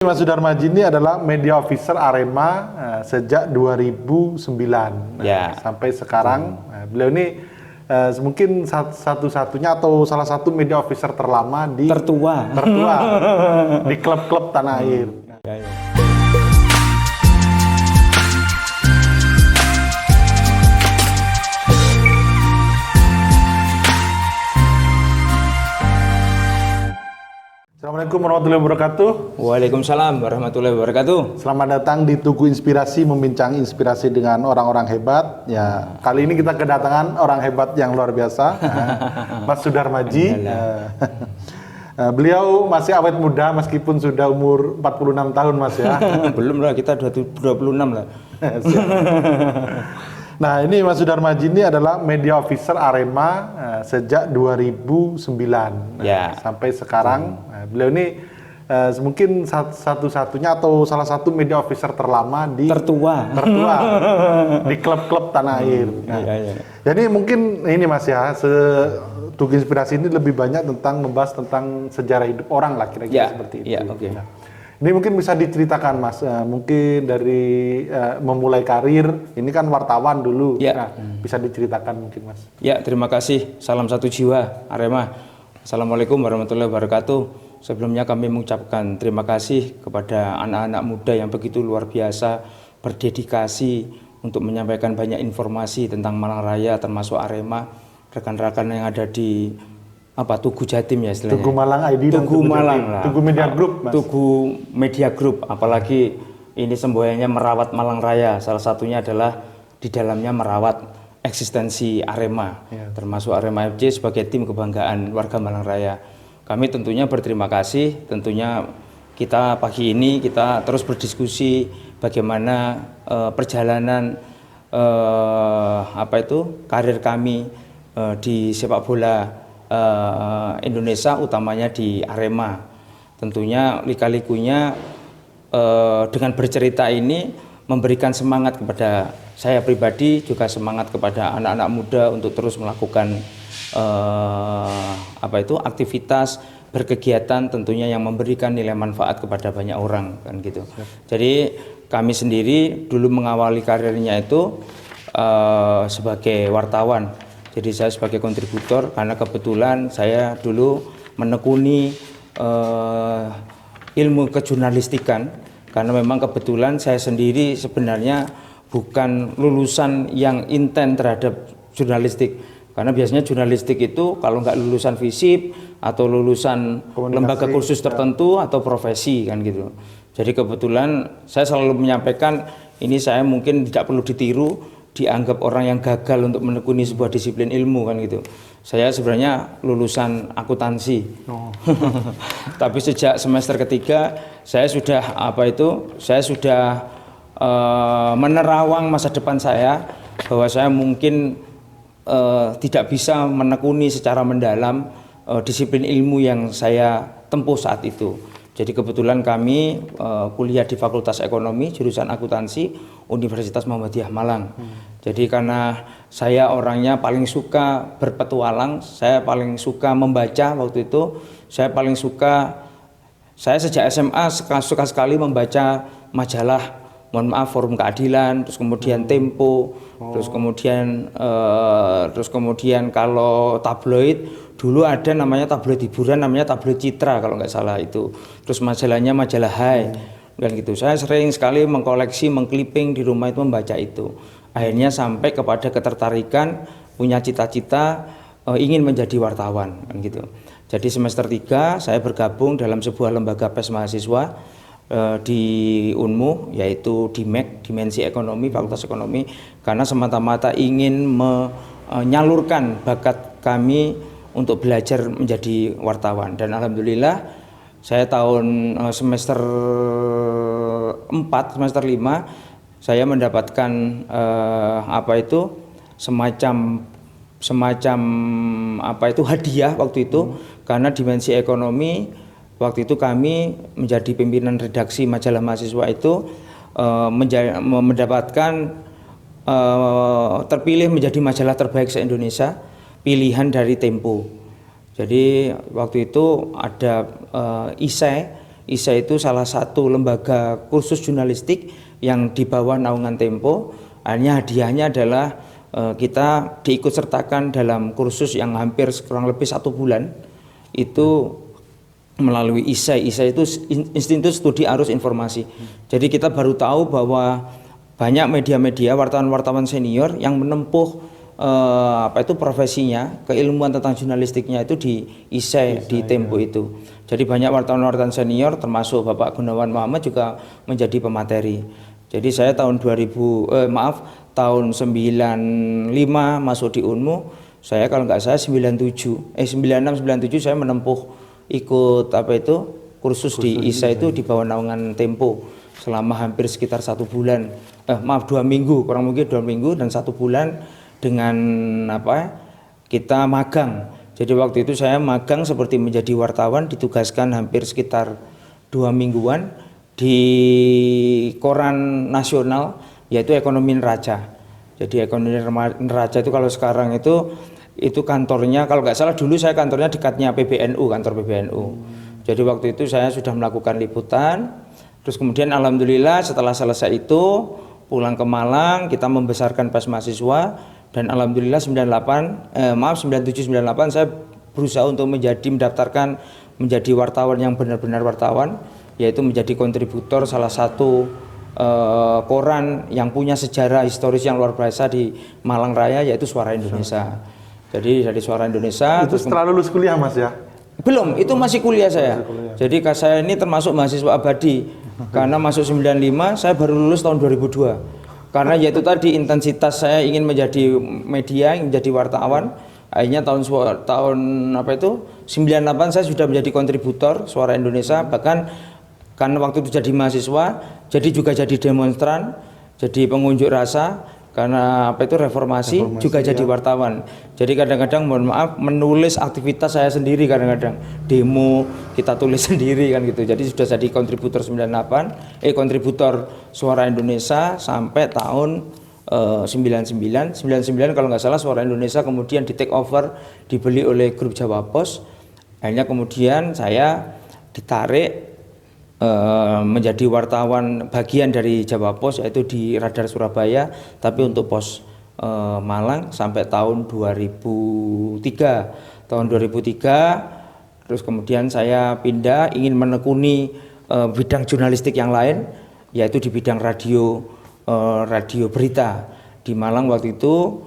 Mas Sudarmaji ini adalah media officer Arema sejak 2009 sampai sekarang. Beliau ini mungkin satu-satunya atau salah satu media officer terlama tertua di klub-klub tanah air. Assalamualaikum warahmatullahi wabarakatuh. Waalaikumsalam warahmatullahi wabarakatuh. Selamat datang di Tugu Inspirasi, membincang inspirasi dengan orang-orang hebat. Ya, kali ini kita kedatangan orang hebat yang luar biasa, Mas Sudarmaji. Beliau masih awet muda meskipun sudah umur 46 tahun, Mas ya. Belum lah, kita 26 lah. Nah, ini Mas Sudarmaji ini adalah media officer Arema sejak 2009 sampai sekarang. Beliau ini mungkin satu-satunya atau salah satu media officer terlama tertua di klub-klub tanah air. Jadi mungkin ini Mas ya, Tugu Inspirasi ini lebih banyak membahas tentang sejarah hidup orang lah, kira-kira seperti itu. Nah, ini mungkin bisa diceritakan Mas, mungkin dari memulai karir, ini kan wartawan dulu, bisa diceritakan mungkin Mas. Ya, terima kasih. Salam satu jiwa Arema. Assalamualaikum warahmatullahi wabarakatuh. Sebelumnya kami mengucapkan terima kasih kepada anak-anak muda yang begitu luar biasa, berdedikasi untuk menyampaikan banyak informasi tentang Malang Raya, termasuk Arema, rekan-rekan yang ada di Tugu Jatim ya istilahnya. Tugu Malang ID dan Tugu Malang lah. Tugu Media Group, Mas. Tugu Media Group, apalagi ini semboyannya merawat Malang Raya. Salah satunya adalah di dalamnya merawat eksistensi Arema, termasuk Arema FC sebagai tim kebanggaan warga Malang Raya. Kami tentunya berterima kasih. Tentunya kita pagi ini kita terus berdiskusi bagaimana perjalanan karir kami di sepak bola Indonesia, utamanya di Arema. Tentunya lika-likunya dengan bercerita ini memberikan semangat kepada saya pribadi, juga semangat kepada anak-anak muda untuk terus melakukan aktivitas berkegiatan tentunya yang memberikan nilai manfaat kepada banyak orang kan gitu. Jadi kami sendiri dulu mengawali karirnya itu sebagai wartawan. Jadi saya sebagai kontributor karena kebetulan saya dulu menekuni ilmu kejurnalistikan, karena memang kebetulan saya sendiri sebenarnya bukan lulusan yang intens terhadap jurnalistik, karena biasanya jurnalistik itu kalau nggak lulusan FISIP atau lulusan lembaga kursus tertentu atau profesi kan gitu. Jadi kebetulan saya selalu menyampaikan ini, saya mungkin tidak perlu ditiru, dianggap orang yang gagal untuk menekuni sebuah disiplin ilmu kan gitu. Saya sebenarnya lulusan akuntansi. Tapi sejak semester ketiga saya sudah menerawang masa depan saya, bahwa saya mungkin tidak bisa menekuni secara mendalam disiplin ilmu yang saya tempuh saat itu. Jadi kebetulan kami kuliah di Fakultas Ekonomi jurusan akuntansi Universitas Muhammadiyah Malang. Jadi karena saya orangnya paling suka berpetualang, saya paling suka membaca waktu itu. Saya sejak SMA suka sekali membaca majalah, Forum Keadilan, terus kemudian Tempo, terus kemudian kalau tabloid dulu ada namanya tabloid hiburan, namanya tabloid Citra kalau nggak salah itu. Terus majalahnya majalah Hai, dan gitu. Saya sering sekali mengkoleksi, mengkliping di rumah itu, membaca itu. Akhirnya sampai kepada ketertarikan, punya cita-cita ingin menjadi wartawan kan gitu. Jadi semester 3 saya bergabung dalam sebuah lembaga pers mahasiswa di UNMU, yaitu DIMEK, Dimensi Ekonomi, Fakultas Ekonomi, karena semata-mata ingin menyalurkan bakat kami untuk belajar menjadi wartawan. Dan alhamdulillah saya tahun semester 4, semester 5 saya mendapatkan semacam hadiah waktu itu, karena Dimensi Ekonomi waktu itu kami menjadi pimpinan redaksi majalah mahasiswa itu mendapatkan terpilih menjadi majalah terbaik se-Indonesia, pilihan dari Tempo. Jadi waktu itu ada ISE ISA itu salah satu lembaga kursus jurnalistik yang di bawah naungan Tempo. Akhirnya hadiahnya adalah kita diikut sertakan dalam kursus yang hampir kurang lebih 1 bulan itu melalui ISA. ISA itu Institut Studi Arus Informasi. Jadi kita baru tahu bahwa banyak media-media, wartawan-wartawan senior yang menempuh profesinya, keilmuan tentang jurnalistiknya itu di ISA, di Tempo itu. Jadi banyak wartawan-wartawan senior termasuk Bapak Gunawan Muhammad juga menjadi pemateri. Jadi saya tahun 95 masuk di Unmu. Saya kalau nggak saya 96 97 saya menempuh ikut kursus di ISA itu di bawah naungan Tempo selama hampir sekitar 1 bulan. 2 minggu, kurang mungkin 2 minggu dan 1 bulan dengan kita magang. Jadi waktu itu saya magang seperti menjadi wartawan, ditugaskan hampir sekitar 2 mingguan di koran nasional yaitu Ekonomi Neraca. Jadi Ekonomi Neraca itu kalau sekarang itu kantornya, kalau nggak salah dulu saya kantornya dekatnya PBNU, kantor PBNU. Jadi waktu itu saya sudah melakukan liputan, terus kemudian alhamdulillah setelah selesai itu pulang ke Malang, kita membesarkan PES mahasiswa. Dan alhamdulillah 97-98 saya berusaha untuk mendaftarkan menjadi wartawan yang benar-benar wartawan, yaitu menjadi kontributor salah satu koran yang punya sejarah historis yang luar biasa di Malang Raya, yaitu Suara Indonesia. Jadi dari Suara Indonesia itu setelah lulus kuliah Mas ya? Belum, itu masih kuliah saya. Jadi saya ini termasuk mahasiswa abadi karena masuk 95, saya baru lulus tahun 2002. Karena yaitu tadi intensitas saya ingin menjadi media, ingin menjadi wartawan. Akhirnya tahun 98 saya sudah menjadi kontributor Suara Indonesia. Bahkan karena waktu itu jadi mahasiswa, jadi juga jadi demonstran, jadi pengunjuk rasa. Karena reformasi juga jadi wartawan. Jadi kadang-kadang mohon maaf menulis aktivitas saya sendiri, kadang-kadang demo kita tulis sendiri kan gitu. Jadi sudah jadi kontributor kontributor Suara Indonesia sampai tahun 99 kalau nggak salah Suara Indonesia kemudian di take over, dibeli oleh grup Jawa Pos. Akhirnya kemudian saya ditarik menjadi wartawan bagian dari Jawa Pos, yaitu di Radar Surabaya, tapi untuk pos Malang sampai tahun 2003. Tahun 2003 terus kemudian saya pindah ingin menekuni bidang jurnalistik yang lain, yaitu di bidang radio berita. Di Malang waktu itu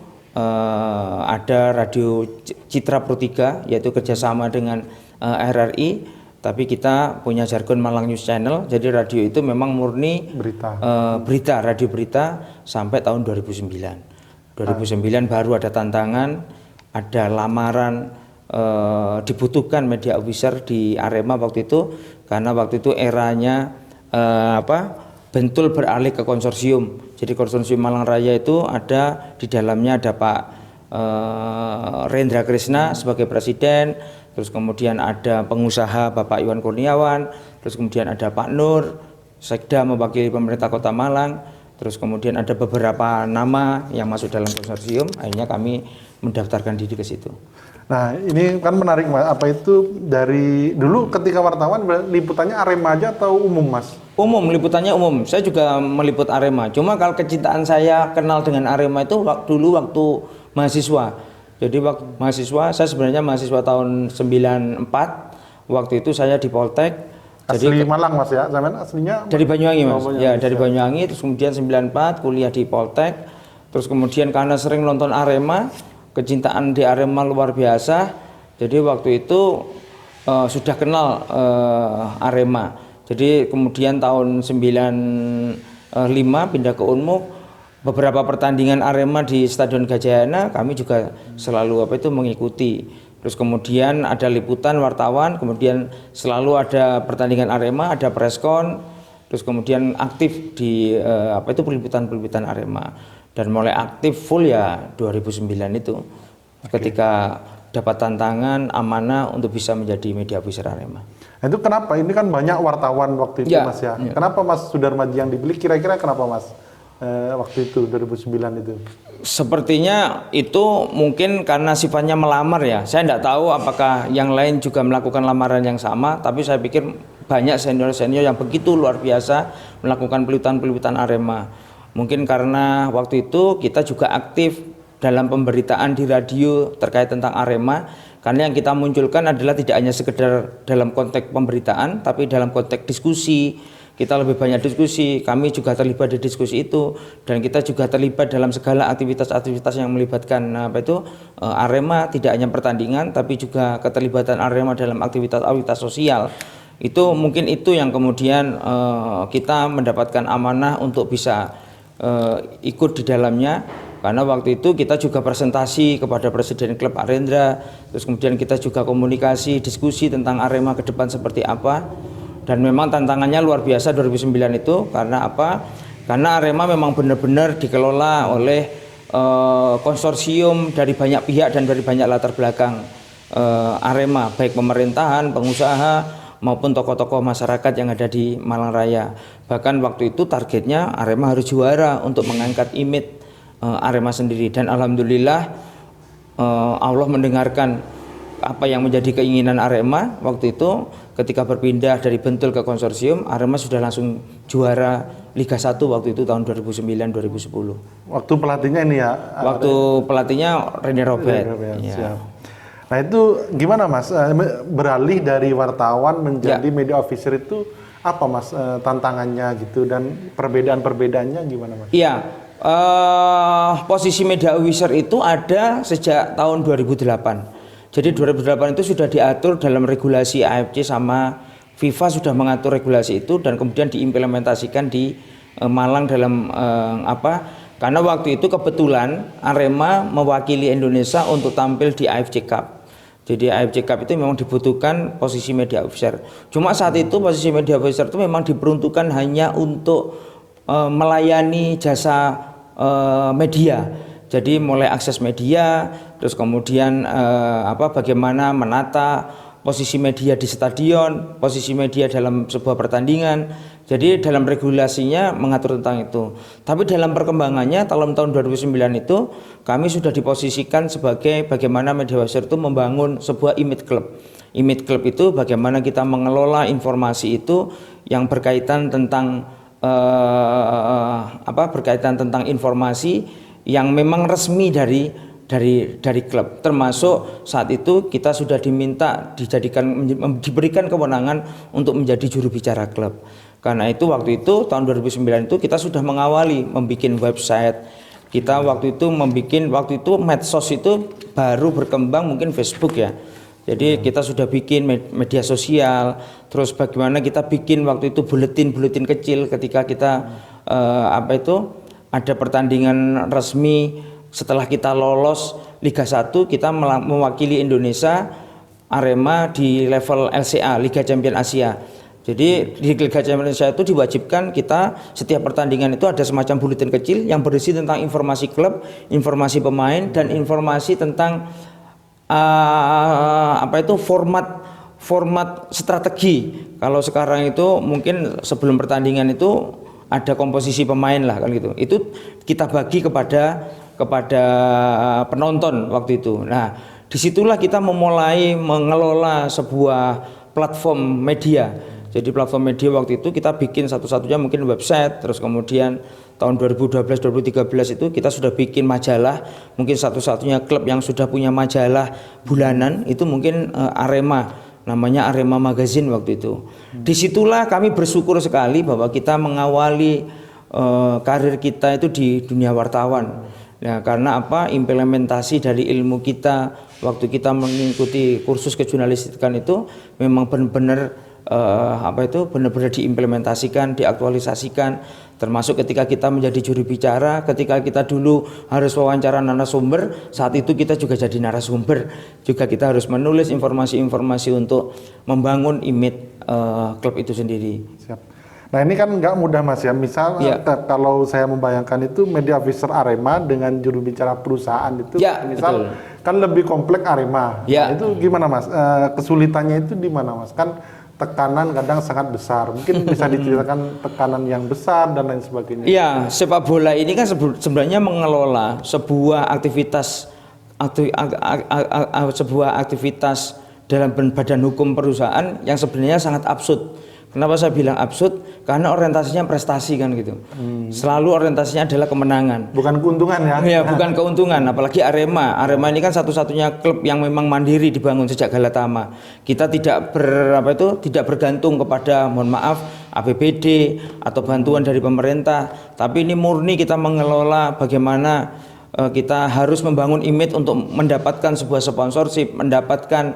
ada radio Citra Pro 3, yaitu kerjasama dengan RRI. Tapi kita punya jargon Malang News Channel, jadi radio itu memang murni radio berita sampai tahun 2009. 2009 baru ada tantangan, ada lamaran, dibutuhkan media officer di Arema waktu itu, karena waktu itu eranya Bentul beralih ke konsorsium. Jadi konsorsium Malang Raya itu ada di dalamnya ada Pak Rendra Krisna sebagai presiden. Terus kemudian ada pengusaha Bapak Iwan Kurniawan, terus kemudian ada Pak Nur, Sekda mewakili pemerintah Kota Malang, terus kemudian ada beberapa nama yang masuk dalam konsorsium, akhirnya kami mendaftarkan diri ke situ. Nah ini kan menarik Mas, dari dulu ketika wartawan liputannya Arema aja atau umum Mas? Umum, liputannya umum, saya juga meliput Arema, cuma kalau kecintaan saya kenal dengan Arema itu dulu waktu mahasiswa. Jadi waktu mahasiswa, saya sebenarnya mahasiswa tahun 94, waktu itu saya di Poltek. Asli Malang Mas ya, zaman aslinya? Dari Banyuwangi Mas, dari Banyuwangi, terus kemudian 94 kuliah di Poltek, terus kemudian karena sering nonton Arema, kecintaan di Arema luar biasa, jadi waktu itu sudah kenal Arema. Jadi kemudian tahun 95 pindah ke Unmuk. Beberapa pertandingan Arema di Stadion Gajayana kami juga selalu mengikuti. Terus kemudian ada liputan wartawan, kemudian selalu ada pertandingan Arema, ada preskon, terus kemudian aktif di peliputan Arema. Dan mulai aktif full ya 2009 itu. Ketika dapat tantangan amanah untuk bisa menjadi media officer Arema. Nah, itu kenapa? Ini kan banyak wartawan waktu itu Mas ya. Kenapa Mas Sudarmaji yang dipilih? Kira-kira kenapa Mas? Waktu itu 2009 itu? Sepertinya itu mungkin karena sifatnya melamar ya. Saya tidak tahu apakah yang lain juga melakukan lamaran yang sama, tapi saya pikir banyak senior-senior yang begitu luar biasa melakukan peliputan-peliputan Arema. Mungkin karena waktu itu kita juga aktif dalam pemberitaan di radio terkait tentang Arema, karena yang kita munculkan adalah tidak hanya sekedar dalam konteks pemberitaan, tapi dalam konteks diskusi. Kita lebih banyak diskusi, kami juga terlibat di diskusi itu, dan kita juga terlibat dalam segala aktivitas-aktivitas yang melibatkan Arema, tidak hanya pertandingan tapi juga keterlibatan Arema dalam aktivitas-aktivitas sosial. Itu mungkin itu yang kemudian kita mendapatkan amanah untuk bisa ikut di dalamnya, karena waktu itu kita juga presentasi kepada Presiden Klub Arendra, terus kemudian kita juga komunikasi, diskusi tentang Arema ke depan seperti apa. Dan memang tantangannya luar biasa 2009 itu, karena apa? Karena Arema memang benar-benar dikelola oleh konsorsium dari banyak pihak dan dari banyak latar belakang Arema, baik pemerintahan, pengusaha maupun tokoh-tokoh masyarakat yang ada di Malang Raya. Bahkan waktu itu targetnya Arema harus juara untuk mengangkat image Arema sendiri, dan alhamdulillah Allah mendengarkan apa yang menjadi keinginan Arema waktu itu. Ketika berpindah dari Bentul ke konsorsium, Arema sudah langsung juara Liga 1 waktu itu tahun 2009-2010. Waktu pelatihnya ini ya? Waktu pelatihnya Rene Robert. Ya. Nah itu gimana Mas, beralih dari wartawan menjadi media officer itu apa Mas tantangannya gitu, dan perbedaan-perbedaannya gimana Mas? Iya, posisi media officer itu ada sejak tahun 2008. Jadi 2008 itu sudah diatur dalam regulasi AFC, sama FIFA sudah mengatur regulasi itu dan kemudian diimplementasikan di Malang dalam karena waktu itu kebetulan Arema mewakili Indonesia untuk tampil di AFC Cup. Jadi AFC Cup itu memang dibutuhkan posisi media officer. Cuma saat itu posisi media officer itu memang diperuntukkan hanya untuk melayani jasa media. Jadi mulai akses media, terus kemudian bagaimana menata posisi media di stadion, posisi media dalam sebuah pertandingan. Jadi dalam regulasinya mengatur tentang itu. Tapi dalam perkembangannya tahun 2009 itu kami sudah diposisikan sebagai bagaimana media officer itu membangun sebuah image club. Image club itu bagaimana kita mengelola informasi itu yang berkaitan tentang berkaitan tentang informasi yang memang resmi dari klub, termasuk saat itu kita sudah diminta diberikan kewenangan untuk menjadi juru bicara klub. Karena itu waktu itu tahun 2009 itu kita sudah mengawali membuat website. Kita waktu itu medsos itu baru berkembang, mungkin Facebook ya. Jadi kita sudah bikin media sosial, terus bagaimana kita bikin waktu itu buletin kecil ketika kita ada pertandingan resmi. Setelah kita lolos Liga 1, kita mewakili Indonesia Arema di level LCA, Liga Champion Asia. Jadi di Liga Champion Asia itu diwajibkan kita setiap pertandingan itu ada semacam buletin kecil yang berisi tentang informasi klub, informasi pemain, dan informasi tentang format strategi. Kalau sekarang itu mungkin sebelum pertandingan itu ada komposisi pemain lah kan gitu. Itu kita bagi kepada penonton waktu itu. Nah, disitulah kita memulai mengelola sebuah platform media. Jadi platform media waktu itu kita bikin satu-satunya mungkin website, terus kemudian tahun 2012-2013 itu kita sudah bikin majalah. Mungkin satu-satunya klub yang sudah punya majalah bulanan itu mungkin Arema, namanya Arema Magazine waktu itu. Disitulah kami bersyukur sekali bahwa kita mengawali karir kita itu di dunia wartawan. Nah, karena implementasi dari ilmu kita waktu kita mengikuti kursus kejurnalistikan itu memang benar-benar benar-benar diimplementasikan, diaktualisasikan, termasuk ketika kita menjadi juru bicara, ketika kita dulu harus wawancara narasumber, saat itu kita juga jadi narasumber, juga kita harus menulis informasi-informasi untuk membangun image klub itu sendiri. Siap. Nah ini kan nggak mudah Mas ya, misal kalau saya membayangkan itu media officer Arema dengan juru bicara perusahaan itu, misal betul. Kan lebih kompleks Arema. Nah, itu gimana Mas? Kesulitannya itu di mana Mas? Kan tekanan kadang sangat besar. Mungkin bisa diceritakan tekanan yang besar dan lain sebagainya. Iya, sepak bola ini kan sebenarnya mengelola sebuah aktivitas dalam badan hukum perusahaan yang sebenarnya sangat absurd. Kenapa saya bilang absurd? Karena orientasinya prestasi kan gitu. Selalu orientasinya adalah kemenangan. Bukan keuntungan ya? Ya, bukan keuntungan. Apalagi Arema. Arema ini kan satu-satunya klub yang memang mandiri dibangun sejak Galatama. Kita tidak tidak bergantung kepada, mohon maaf, APBD atau bantuan dari pemerintah. Tapi ini murni kita mengelola bagaimana kita harus membangun image untuk mendapatkan sebuah sponsorship, mendapatkan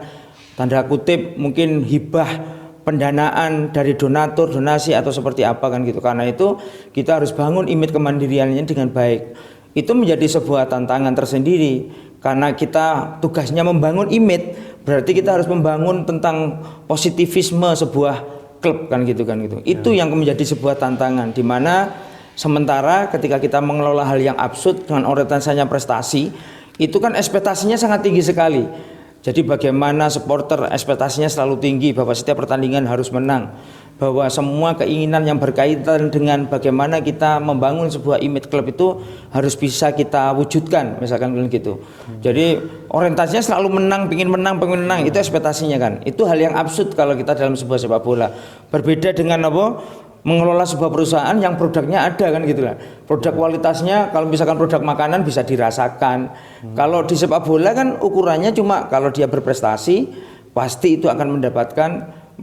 tanda kutip mungkin hibah pendanaan dari donatur, donasi atau seperti apa kan gitu. Karena itu kita harus bangun image kemandiriannya dengan baik. Itu menjadi sebuah tantangan tersendiri karena kita tugasnya membangun image, berarti kita harus membangun tentang positivisme sebuah klub kan gitu. Itu yang menjadi sebuah tantangan di mana sementara ketika kita mengelola hal yang absurd dengan orientasinya prestasi, itu kan ekspektasinya sangat tinggi sekali. Jadi bagaimana supporter ekspektasinya selalu tinggi bahwa setiap pertandingan harus menang, bahwa semua keinginan yang berkaitan dengan bagaimana kita membangun sebuah image klub itu harus bisa kita wujudkan, misalkan gitu. Jadi orientasinya selalu menang, pengen menang, itu ekspektasinya kan. Itu hal yang absurd kalau kita dalam sebuah sepak bola. Berbeda dengan mengelola sebuah perusahaan yang produknya ada kan gitu lah. Produk kualitasnya kalau misalkan produk makanan bisa dirasakan. Kalau di sepak bola kan ukurannya cuma kalau dia berprestasi pasti itu akan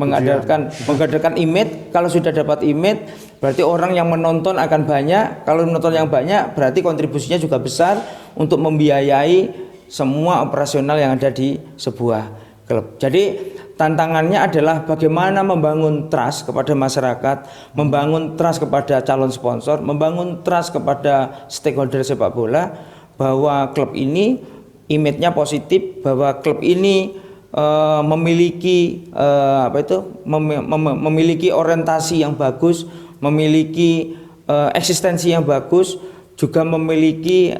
mengadakan image. Kalau sudah dapat image berarti orang yang menonton akan banyak. Kalau menonton yang banyak berarti kontribusinya juga besar untuk membiayai semua operasional yang ada di sebuah klub. Jadi tantangannya adalah bagaimana membangun trust kepada masyarakat, membangun trust kepada calon sponsor, membangun trust kepada stakeholder sepak bola bahwa klub ini image-nya positif, bahwa klub ini memiliki memiliki orientasi yang bagus, memiliki eksistensi yang bagus, juga memiliki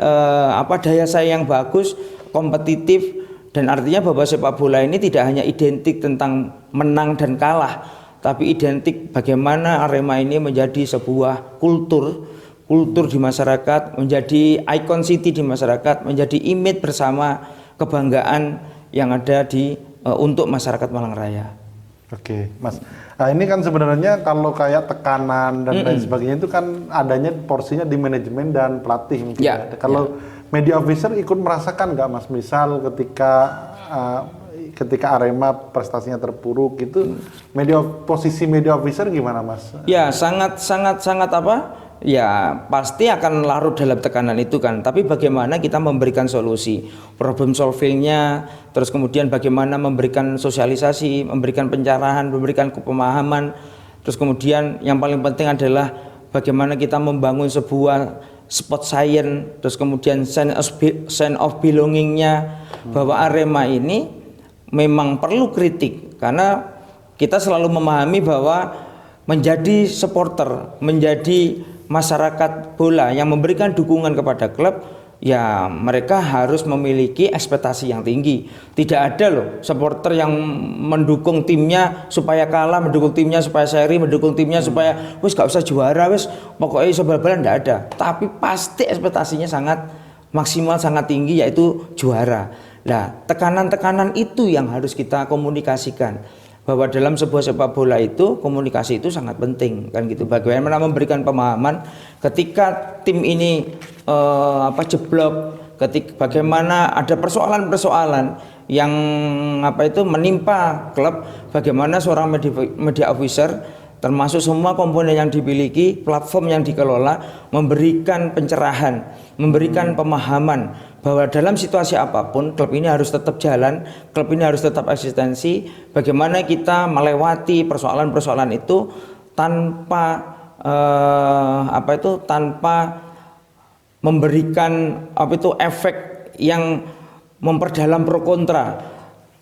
daya saing yang bagus, kompetitif. Dan artinya bahwa sepak bola ini tidak hanya identik tentang menang dan kalah, tapi identik bagaimana Arema ini menjadi sebuah kultur di masyarakat, menjadi icon city di masyarakat, menjadi image bersama kebanggaan yang ada untuk masyarakat Malang Raya. Oke, Mas. Nah, ini kan sebenarnya kalau kayak tekanan dan lain sebagainya itu kan adanya porsinya di manajemen dan pelatih mungkin. Ya. Kalau media officer ikut merasakan nggak Mas, misal ketika Arema prestasinya terpuruk gitu, posisi media officer gimana Mas? Ya sangat ya pasti akan larut dalam tekanan itu kan. Tapi bagaimana kita memberikan solusi, problem solvingnya, terus kemudian bagaimana memberikan sosialisasi, memberikan pencerahan, memberikan pemahaman, terus kemudian yang paling penting adalah bagaimana kita membangun sebuah spot science, terus kemudian sense of belongingnya, bahwa Arema ini memang perlu kritik karena kita selalu memahami bahwa menjadi supporter, menjadi masyarakat bola yang memberikan dukungan kepada klub, ya mereka harus memiliki ekspektasi yang tinggi. Tidak ada loh supporter yang mendukung timnya supaya kalah, mendukung timnya supaya seri, mendukung timnya supaya wis gak usah juara, wis pokoknya bal-balan, tidak ada. Tapi pasti ekspektasinya sangat maksimal, sangat tinggi, yaitu juara. Nah, tekanan-tekanan itu yang harus kita komunikasikan, bahwa dalam sebuah sepak bola itu komunikasi itu sangat penting kan gitu. Bagaimana memberikan pemahaman ketika tim ini jeblok, bagaimana ada persoalan-persoalan yang menimpa klub, bagaimana seorang media officer termasuk semua komponen yang dimiliki, platform yang dikelola, memberikan pencerahan, memberikan pemahaman bahwa dalam situasi apapun klub ini harus tetap jalan, klub ini harus tetap eksistensi. Bagaimana kita melewati persoalan-persoalan itu tanpa tanpa memberikan efek yang memperdalam pro kontra,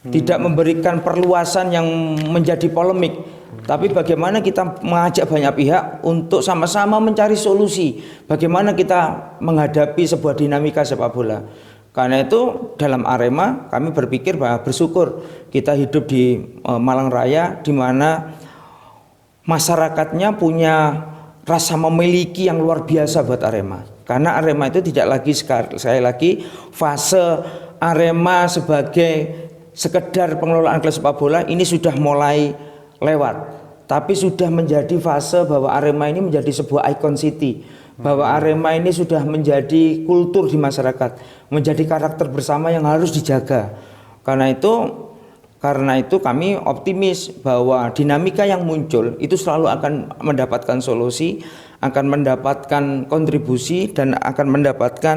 tidak memberikan perluasan yang menjadi polemik. Tapi bagaimana kita mengajak banyak pihak untuk sama-sama mencari solusi, bagaimana kita menghadapi sebuah dinamika sepak bola. Karena itu dalam Arema kami berpikir bahwa bersyukur kita hidup di Malang Raya, di mana masyarakatnya punya rasa memiliki yang luar biasa buat Arema. Karena Arema itu tidak lagi sekali lagi fase Arema sebagai sekedar pengelolaan klub sepak bola ini sudah mulai lewat. tapi sudah menjadi fase bahwa Arema ini menjadi sebuah icon city, bahwa Arema ini sudah menjadi kultur di masyarakat, menjadi karakter bersama yang harus dijaga. Karena itu kami optimis bahwa dinamika yang muncul itu selalu akan mendapatkan solusi, akan mendapatkan kontribusi, dan akan mendapatkan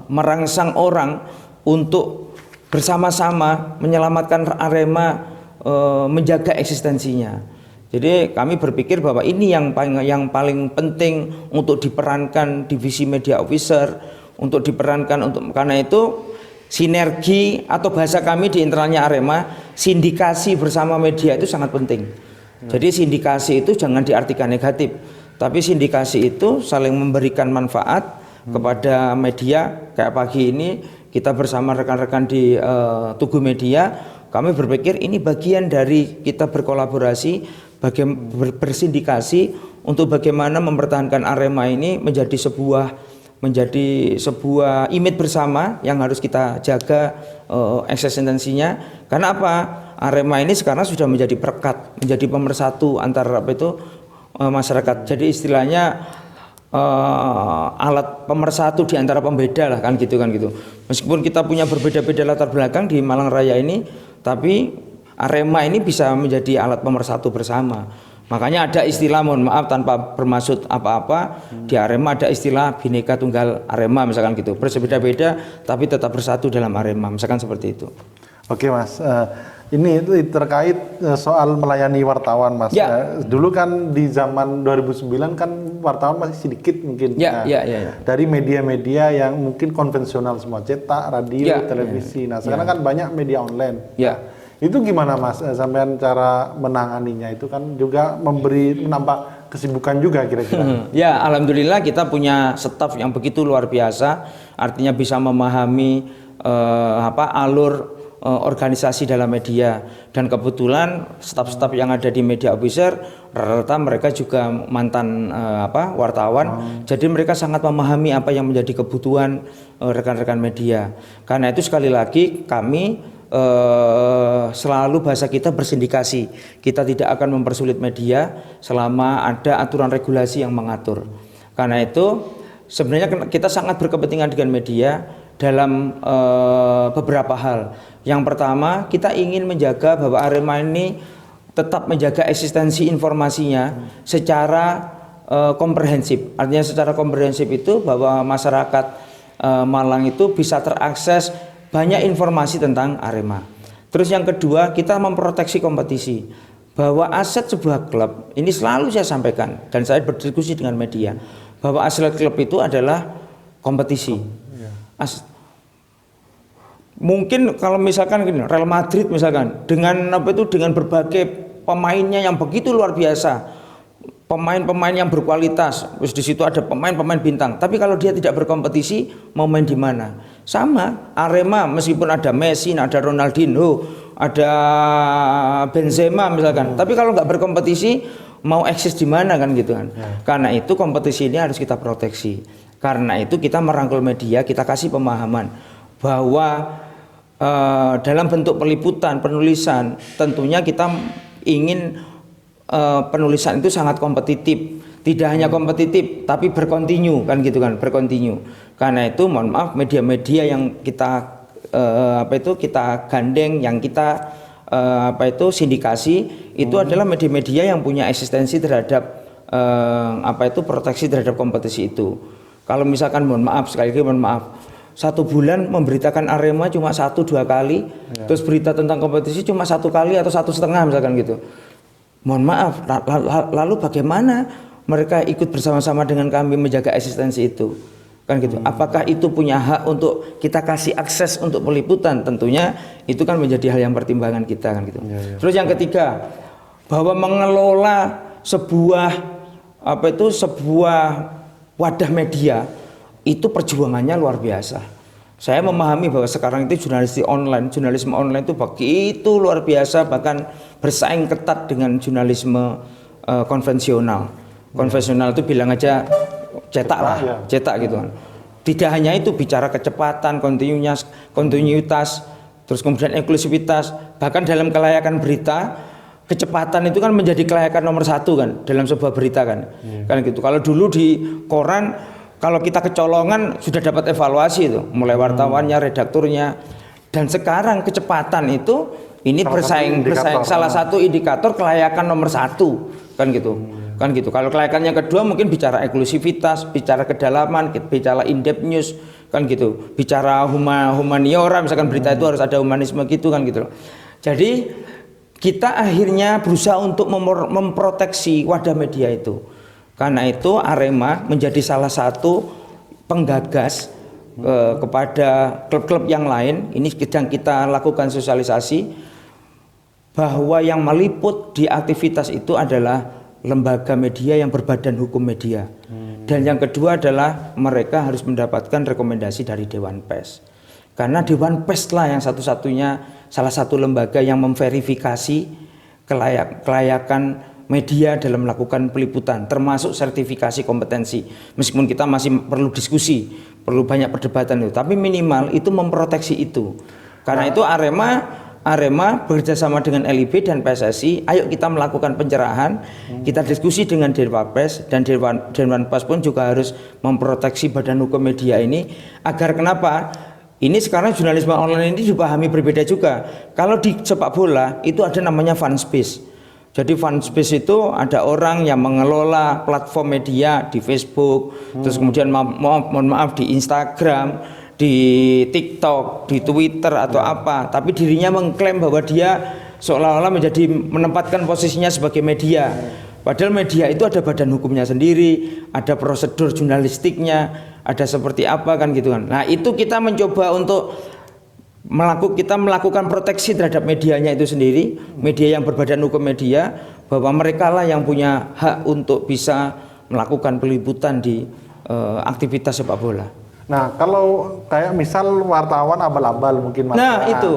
merangsang orang untuk bersama-sama menyelamatkan Arema, menjaga eksistensinya. Jadi kami berpikir bahwa ini yang paling penting untuk diperankan divisi media officer, untuk diperankan karena itu sinergi atau bahasa kami di internalnya Arema, sindikasi bersama media itu sangat penting. Jadi sindikasi itu jangan diartikan negatif, tapi sindikasi itu saling memberikan manfaat kepada media. Kayak pagi ini kita bersama rekan-rekan di Tugu Media, kami berpikir ini bagian dari kita berkolaborasi, bersindikasi untuk bagaimana mempertahankan Arema ini menjadi sebuah image bersama yang harus kita jaga eksistensinya. Karena apa? Arema ini sekarang sudah menjadi perekat, menjadi pemersatu antara masyarakat. Jadi istilahnya alat pemersatu di antara pembeda lah kan gitu. Meskipun kita punya berbeda-beda latar belakang di Malang Raya ini, tapi Arema ini bisa menjadi alat pemersatu bersama. Makanya ada istilah, mohon maaf tanpa bermaksud apa-apa, di Arema ada istilah Bhinneka Tunggal Arema misalkan gitu. Berbeda-beda tapi tetap bersatu dalam Arema, misalkan seperti itu. Oke Mas, ini itu terkait soal melayani wartawan Mas. Ya. Dulu kan di zaman 2009 kan wartawan masih sedikit mungkin. Ya. Dari media-media yang mungkin konvensional semua, cetak, radio, televisi. Nah sekarang kan banyak media online. Ya. Itu gimana Mas, sampean cara menanganinya itu kan juga menambah kesibukan juga kira-kira. Ya, alhamdulillah kita punya staf yang begitu luar biasa, artinya bisa memahami alur organisasi dalam media, dan kebetulan staf-staf yang ada di media officer rata-rata mereka juga mantan wartawan. Jadi mereka sangat memahami apa yang menjadi kebutuhan rekan-rekan media. Karena itu sekali lagi kami selalu bahasa kita bersindikasi. Kita tidak akan mempersulit media selama ada aturan regulasi yang mengatur. Karena itu sebenarnya kita sangat berkepentingan dengan media dalam beberapa hal. Yang pertama, kita ingin menjaga bahwa Arema ini tetap menjaga eksistensi informasinya secara komprehensif. Artinya secara komprehensif itu bahwa masyarakat Malang itu bisa terakses banyak informasi tentang Arema. Terus yang kedua, kita memproteksi kompetisi. Bahwa aset sebuah klub, ini selalu saya sampaikan dan saya berdiskusi dengan media, bahwa aset klub itu adalah kompetisi. Mungkin kalau misalkan gini, Real Madrid misalkan dengan dengan berbagai pemainnya yang begitu luar biasa, pemain-pemain yang berkualitas, terus di situ ada pemain-pemain bintang. Tapi kalau dia tidak berkompetisi, mau main di mana? Sama Arema, meskipun ada Messi, ada Ronaldinho, ada Benzema misalkan. Tapi kalau nggak berkompetisi, mau eksis di mana kan gitu kan? Karena itu kompetisi ini harus kita proteksi. Karena itu kita merangkul media, kita kasih pemahaman bahwa dalam bentuk peliputan, penulisan, tentunya kita ingin penulisan itu sangat kompetitif. Tidak hanya kompetitif, tapi berkontinu kan gitu kan, berkontinu. Karena itu mohon maaf, media-media yang kita kita gandeng, yang kita sindikasi, itu adalah media-media yang punya eksistensi terhadap proteksi terhadap kompetisi itu. Kalau misalkan mohon maaf, sekali lagi mohon maaf, 1 bulan memberitakan Arema cuma 1-2 kali, terus berita tentang kompetisi cuma 1 kali atau 1,5 misalkan gitu. Mohon maaf, lalu bagaimana mereka ikut bersama-sama dengan kami menjaga eksistensi itu? Kan gitu. Apakah itu punya hak untuk kita kasih akses untuk peliputan? Tentunya itu kan menjadi hal yang pertimbangan kita kan gitu. Terus yang ketiga, bahwa mengelola sebuah wadah media itu perjuangannya luar biasa. Saya memahami bahwa sekarang itu jurnalisme online itu begitu luar biasa, bahkan bersaing ketat dengan jurnalisme konvensional. Konvensional itu bilang aja cetak gitu kan. Tidak hanya itu, bicara kecepatan, kontinuitas, terus kemudian inklusivitas, bahkan dalam kelayakan berita kecepatan itu kan menjadi kelayakan nomor satu kan dalam sebuah berita kan, kan gitu. Kalau dulu di koran kalau kita kecolongan sudah dapat evaluasi itu, mulai wartawannya, redakturnya, dan sekarang kecepatan itu ini bersaing salah satu indikator kelayakan nomor satu kan gitu. Kan gitu. Kalau kelayakan yang kedua mungkin bicara eksklusivitas, bicara kedalaman, bicara in-depth news kan gitu. Bicara humaniora, misalkan berita itu harus ada humanisme gitu kan gitu. Jadi kita akhirnya berusaha untuk memproteksi wadah media itu. Karena itu Arema menjadi salah satu penggagas kepada klub-klub yang lain. Ini sedang kita lakukan sosialisasi bahwa yang meliput di aktivitas itu adalah lembaga media yang berbadan hukum media. Dan yang kedua adalah mereka harus mendapatkan rekomendasi dari Dewan Pers. Karena Dewan Pers lah yang satu-satunya salah satu lembaga yang memverifikasi kelayakan media dalam melakukan peliputan, termasuk sertifikasi kompetensi. Meskipun kita masih perlu diskusi, perlu banyak perdebatan itu, tapi minimal itu memproteksi itu. Karena itu Arema bekerjasama dengan LIB dan PSSI, ayo kita melakukan pencerahan, kita diskusi dengan Dewan Pers, dan Dewan Pers pun juga harus memproteksi badan hukum media ini, agar kenapa? Ini sekarang jurnalisme online ini dipahami berbeda juga. Kalau di sepak bola itu ada namanya fanspace. Jadi fanspace itu ada orang yang mengelola platform media di Facebook, terus kemudian mohon maaf di Instagram, di TikTok, di Twitter atau apa, tapi dirinya mengklaim bahwa dia seolah-olah menempatkan posisinya sebagai media. Padahal media itu ada badan hukumnya sendiri, ada prosedur jurnalistiknya, ada seperti apa kan gitu kan. Nah, itu kita mencoba untuk melakukan proteksi terhadap medianya itu sendiri, media yang berbadan hukum media, bahwa mereka lah yang punya hak untuk bisa melakukan peliputan di aktivitas sepak bola. Nah, kalau kayak misal wartawan abal-abal mungkin itu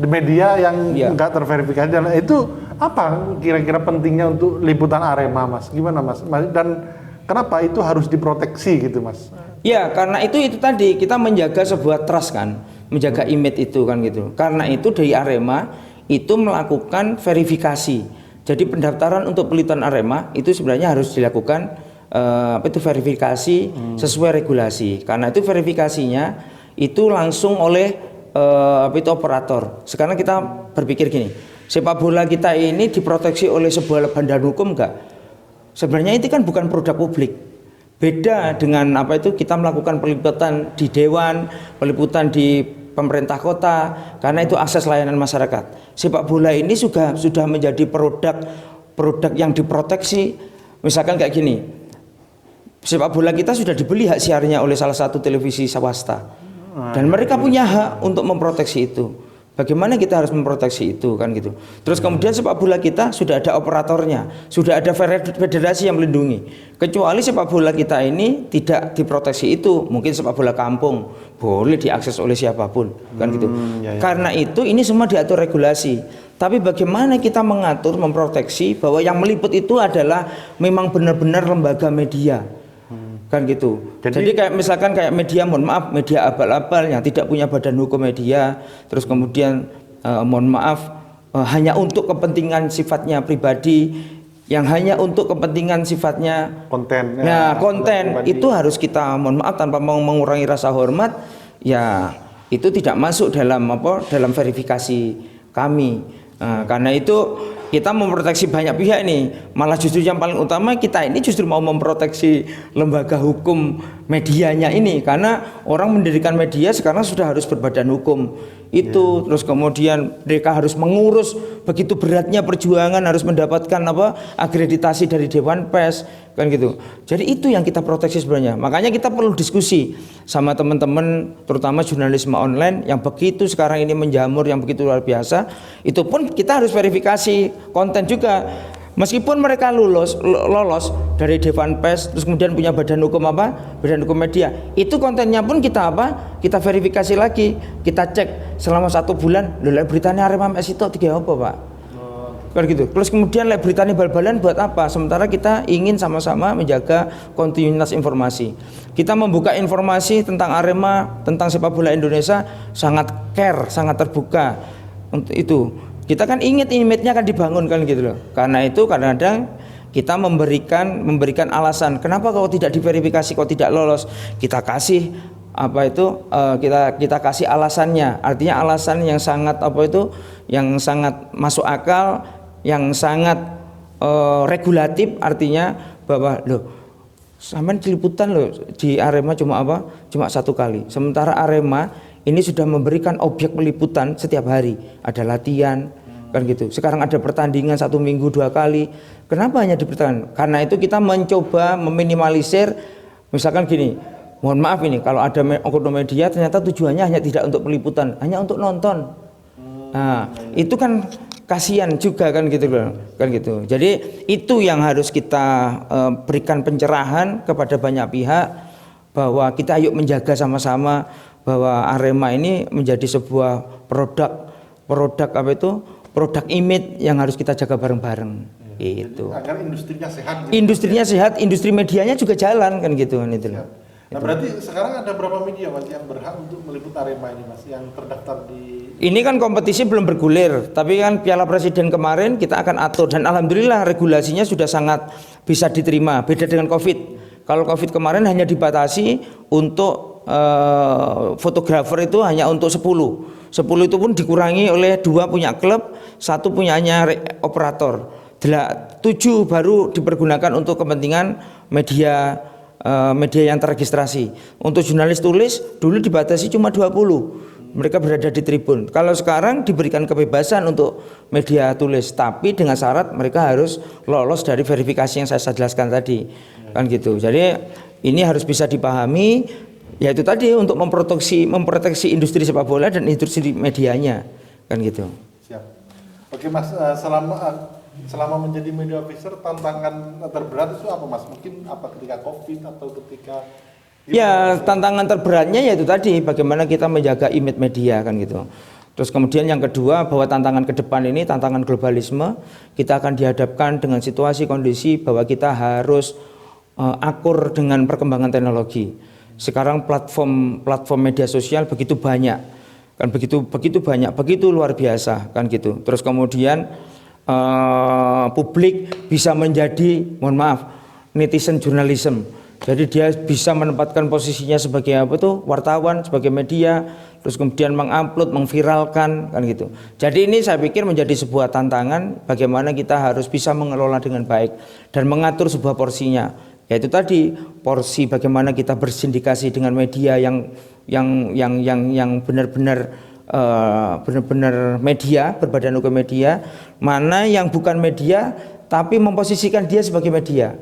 di media yang enggak terverifikasi, dan itu apa kira-kira pentingnya untuk liputan Arema, Mas? Gimana, Mas? Dan kenapa itu harus diproteksi gitu, Mas? Ya, karena itu tadi kita menjaga sebuah trust kan, menjaga image itu kan gitu. Karena itu dari Arema itu melakukan verifikasi. Jadi pendaftaran untuk peliputan Arema itu sebenarnya harus dilakukan verifikasi sesuai regulasi. Karena itu verifikasinya itu langsung oleh operator. Sekarang kita berpikir gini, sepak bola kita ini diproteksi oleh sebuah badan hukum enggak? Sebenarnya itu kan bukan produk publik. Beda dengan kita melakukan peliputan di dewan, peliputan di pemerintah kota, karena itu akses layanan masyarakat. Sepak bola ini sudah menjadi produk yang diproteksi. Misalkan kayak gini, sepak bola kita sudah dibeli hak siarnya oleh salah satu televisi swasta, dan mereka punya hak untuk memproteksi itu. Bagaimana kita harus memproteksi itu kan gitu. Terus kemudian sepak bola kita sudah ada operatornya, sudah ada federasi yang melindungi. Kecuali sepak bola kita ini tidak diproteksi itu, mungkin sepak bola kampung boleh diakses oleh siapapun kan gitu. Karena itu ini semua diatur regulasi. Tapi bagaimana kita mengatur, memproteksi bahwa yang meliput itu adalah memang benar-benar lembaga media. Kan gitu. Jadi kayak misalkan kayak media, mohon maaf, media abal-abal yang tidak punya badan hukum media, terus kemudian mohon maaf hanya untuk kepentingan sifatnya pribadi, yang hanya untuk kepentingan sifatnya konten. Nah, konten pribadi. Itu harus kita mohon maaf tanpa mau mengurangi rasa hormat, ya itu tidak masuk dalam verifikasi kami. Karena itu kita memproteksi banyak pihak ini, malah justru yang paling utama kita ini justru mau memproteksi lembaga hukum medianya ini, karena orang mendirikan media sekarang sudah harus berbadan hukum itu. Terus kemudian mereka harus mengurus begitu beratnya perjuangan, harus mendapatkan akreditasi dari Dewan Pers kan gitu. Jadi itu yang kita proteksi sebenarnya. Makanya kita perlu diskusi sama teman-teman, terutama jurnalisme online yang begitu sekarang ini menjamur, yang begitu luar biasa. Itu pun kita harus verifikasi konten juga. Meskipun mereka lolos dari Dewan Pers, terus kemudian punya badan hukum badan hukum media, itu kontennya pun kita kita verifikasi lagi, kita cek selama 1 bulan. Beritanya Arema MS itu 3 apa, Pak? Kan gitu. Terus kemudian beritanya bal-balan buat apa? Sementara kita ingin sama-sama menjaga kontinuitas informasi. Kita membuka informasi tentang Arema, tentang sepak bola Indonesia sangat care, sangat terbuka untuk itu. Kita kan ingat image-nya kan dibangun kan gitu loh. Karena itu kadang-kadang kita memberikan alasan kenapa kau tidak diverifikasi, kau tidak lolos. Kita kasih kita kasih alasannya. Artinya alasan yang sangat yang sangat masuk akal, yang sangat regulatif, artinya bahwa loh sampean liputan loh di Arema cuma satu kali. Sementara Arema ini sudah memberikan objek peliputan setiap hari, ada latihan kan gitu. Sekarang ada pertandingan 1 minggu 2 kali. Kenapa hanya dipertahankan? Karena itu kita mencoba meminimalisir, misalkan gini, mohon maaf ini kalau ada oknum media ternyata tujuannya hanya tidak untuk peliputan, hanya untuk nonton. Nah, itu kan kasihan juga kan gitu loh, kan gitu. Jadi itu yang harus kita berikan pencerahan kepada banyak pihak bahwa kita yuk menjaga sama-sama bahwa Arema ini menjadi sebuah produk image yang harus kita jaga bareng-bareng. Itu. Agar industrinya sehat. Gitu. Industrinya sehat, industri medianya juga jalan kan gitu kan itu. Nah berarti sekarang ada berapa media Mas yang berhak untuk meliput Arema ini Mas yang terdaftar di? Ini kan kompetisi belum bergulir, tapi kan Piala Presiden kemarin kita akan atur dan alhamdulillah regulasinya sudah sangat bisa diterima. Beda dengan Covid. Kalau Covid kemarin hanya dibatasi untuk fotografer itu hanya untuk 10 itu pun dikurangi oleh 2 punya klub, 1 punyanya operator. 7 baru dipergunakan untuk kepentingan media yang terregistrasi. Untuk jurnalis tulis dulu dibatasi cuma 20. Mereka berada di tribun. Kalau sekarang diberikan kebebasan untuk media tulis, tapi dengan syarat mereka harus lolos dari verifikasi yang saya jelaskan tadi. Kan gitu. Jadi ini harus bisa dipahami, yaitu tadi untuk memproteksi industri sepak bola dan industri medianya. Kan gitu. Siap. Oke Mas, selama menjadi media officer tantangan terberat itu apa Mas? Mungkin apa ketika Covid atau ketika ya tantangan terberatnya yaitu tadi bagaimana kita menjaga image media kan gitu. Terus kemudian yang kedua bahwa tantangan ke depan ini tantangan globalisme, kita akan dihadapkan dengan situasi kondisi bahwa kita harus akur dengan perkembangan teknologi. Sekarang platform media sosial begitu banyak. Kan begitu banyak, begitu luar biasa kan gitu. Terus kemudian publik bisa menjadi, mohon maaf, netizen journalism. Jadi dia bisa menempatkan posisinya sebagai wartawan, sebagai media, terus kemudian mengupload, mengviralkan kan gitu. Jadi ini saya pikir menjadi sebuah tantangan bagaimana kita harus bisa mengelola dengan baik dan mengatur sebuah porsinya. Yaitu tadi porsi bagaimana kita bersindikasi dengan media yang benar-benar media, berbadan hukum media, mana yang bukan media tapi memposisikan dia sebagai media.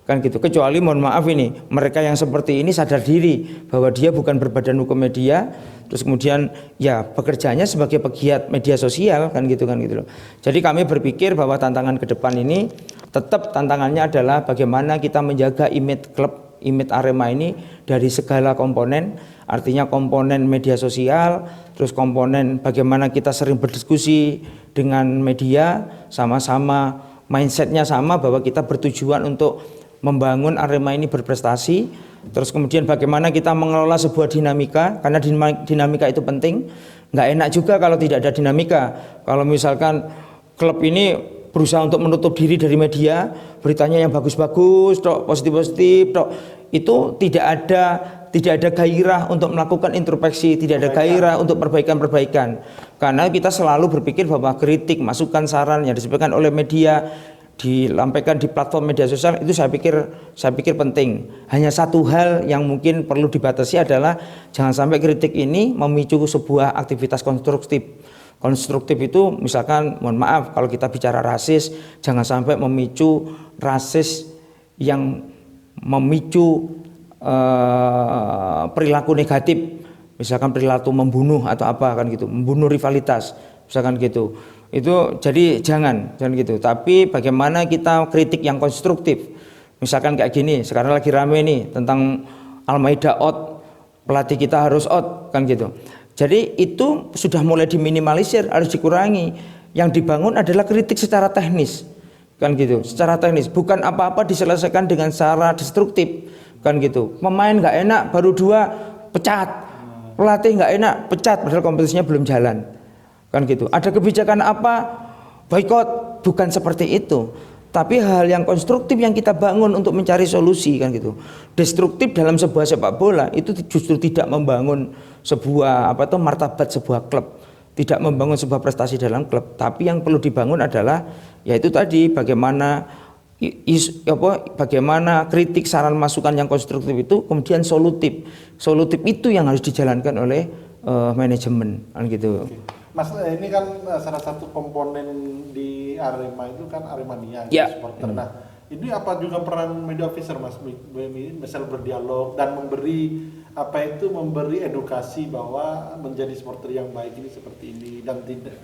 Kan gitu. Kecuali mohon maaf ini, mereka yang seperti ini sadar diri bahwa dia bukan berbadan hukum media, terus kemudian ya bekerjanya sebagai pegiat media sosial kan gitu loh. Jadi kami berpikir bahwa tantangan ke depan ini tetap tantangannya adalah bagaimana kita menjaga image klub, image Arema ini dari segala komponen, artinya komponen media sosial, terus komponen bagaimana kita sering berdiskusi dengan media, sama-sama mindsetnya sama bahwa kita bertujuan untuk membangun Arema ini berprestasi. Terus kemudian bagaimana kita mengelola sebuah dinamika, karena dinamika itu penting. Nggak enak juga kalau tidak ada dinamika. Kalau misalkan klub ini berusaha untuk menutup diri dari media, beritanya yang bagus-bagus, positif-positif, itu tidak ada gairah untuk melakukan introspeksi, tidak ada gairah untuk perbaikan-perbaikan. Karena kita selalu berpikir bahwa kritik, masukan, saran yang disampaikan oleh media dilampaikan di platform media sosial itu saya pikir penting. Hanya satu hal yang mungkin perlu dibatasi adalah jangan sampai kritik ini memicu sebuah aktivitas konstruktif. Konstruktif itu misalkan mohon maaf kalau kita bicara rasis, jangan sampai memicu rasis yang memicu perilaku negatif, misalkan perilaku membunuh atau apa kan gitu, membunuh rivalitas misalkan gitu. Itu jadi jangan gitu. Tapi bagaimana kita kritik yang konstruktif, misalkan kayak gini, sekarang lagi rame nih tentang Al-Maidah out, pelatih kita harus out kan gitu. Jadi itu sudah mulai diminimalisir, harus dikurangi. Yang dibangun adalah kritik secara teknis, kan gitu. Secara teknis, bukan apa-apa diselesaikan dengan cara destruktif, kan gitu. Pemain nggak enak, baru 2 pecat. Pelatih nggak enak, pecat. Padahal kompetisinya belum jalan. kan gitu. Ada kebijakan apa, boikot, bukan seperti itu. Tapi hal yang konstruktif yang kita bangun untuk mencari solusi, kan gitu. Destruktif dalam sebuah sepak bola itu justru tidak membangun sebuah martabat sebuah klub, tidak membangun sebuah prestasi dalam klub. Tapi yang perlu dibangun adalah yaitu tadi bagaimana bagaimana kritik, saran, masukan yang konstruktif itu kemudian solutif. Solutif itu yang harus dijalankan oleh manajemen, kan gitu. Mas, ini kan salah satu komponen di Arema itu kan Aremania, supporter. Nah, ini apa juga peran media officer, Mas, misal berdialog dan memberi edukasi bahwa menjadi supporter yang baik ini seperti ini dan tidak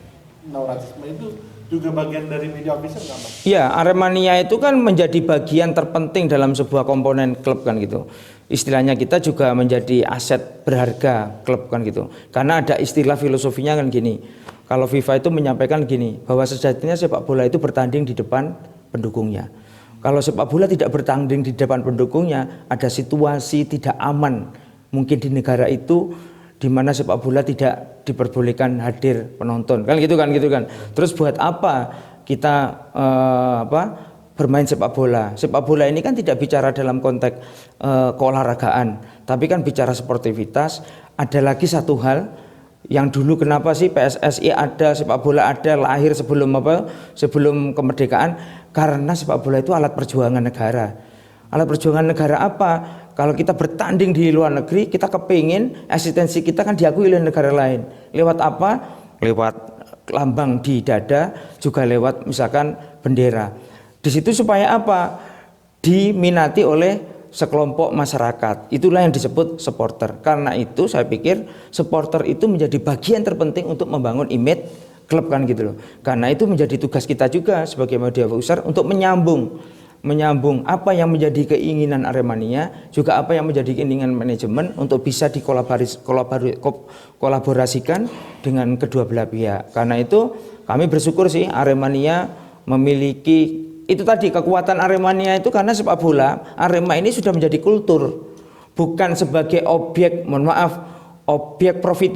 rasisme itu juga bagian dari media officer nggak, Mas? Iya, Aremania itu kan menjadi bagian terpenting dalam sebuah komponen klub, kan gitu. Istilahnya kita juga menjadi aset berharga klub, kan gitu. Karena ada istilah filosofinya kan gini. Kalau FIFA itu menyampaikan gini, bahwa sejatinya sepak bola itu bertanding di depan pendukungnya. Kalau sepak bola tidak bertanding di depan pendukungnya, ada situasi tidak aman mungkin di negara itu, di mana sepak bola tidak diperbolehkan hadir penonton, kan gitu kan. Terus buat apa kita bermain sepak bola? Sepak bola ini kan tidak bicara dalam konteks keolahragaan, tapi kan bicara sportivitas. Ada lagi satu hal yang dulu kenapa sih PSSI ada, sepak bola ada, lahir sebelum kemerdekaan, karena sepak bola itu alat perjuangan negara. Alat perjuangan negara apa? Kalau kita bertanding di luar negeri, kita kepingin eksistensi kita kan diakui oleh negara lain. Lewat apa? Lewat lambang di dada, juga lewat misalkan bendera. Di situ supaya apa? Diminati oleh sekelompok masyarakat. Itulah yang disebut supporter. Karena itu saya pikir supporter itu menjadi bagian terpenting untuk membangun image klub, kan gitu loh. Karena itu menjadi tugas kita juga sebagai media officer untuk menyambung apa yang menjadi keinginan Aremania, juga apa yang menjadi keinginan manajemen untuk bisa dikolaborasikan dengan kedua belah pihak. Karena itu kami bersyukur sih Aremania memiliki itu tadi kekuatan Aremania itu, karena sepak bola Arema ini sudah menjadi kultur, bukan sebagai objek, objek profit,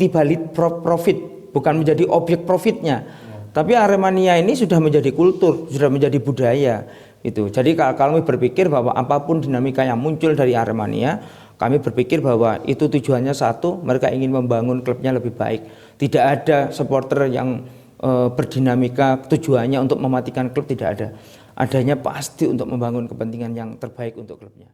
bukan menjadi objek profitnya. Tapi Aremania ini sudah menjadi kultur, sudah menjadi budaya. Itu. Jadi kalau kami berpikir bahwa apapun dinamika yang muncul dari Aremania, kami berpikir bahwa itu tujuannya satu, mereka ingin membangun klubnya lebih baik. Tidak ada supporter yang berdinamika tujuannya untuk mematikan klub, tidak ada. Adanya pasti untuk membangun kepentingan yang terbaik untuk klubnya.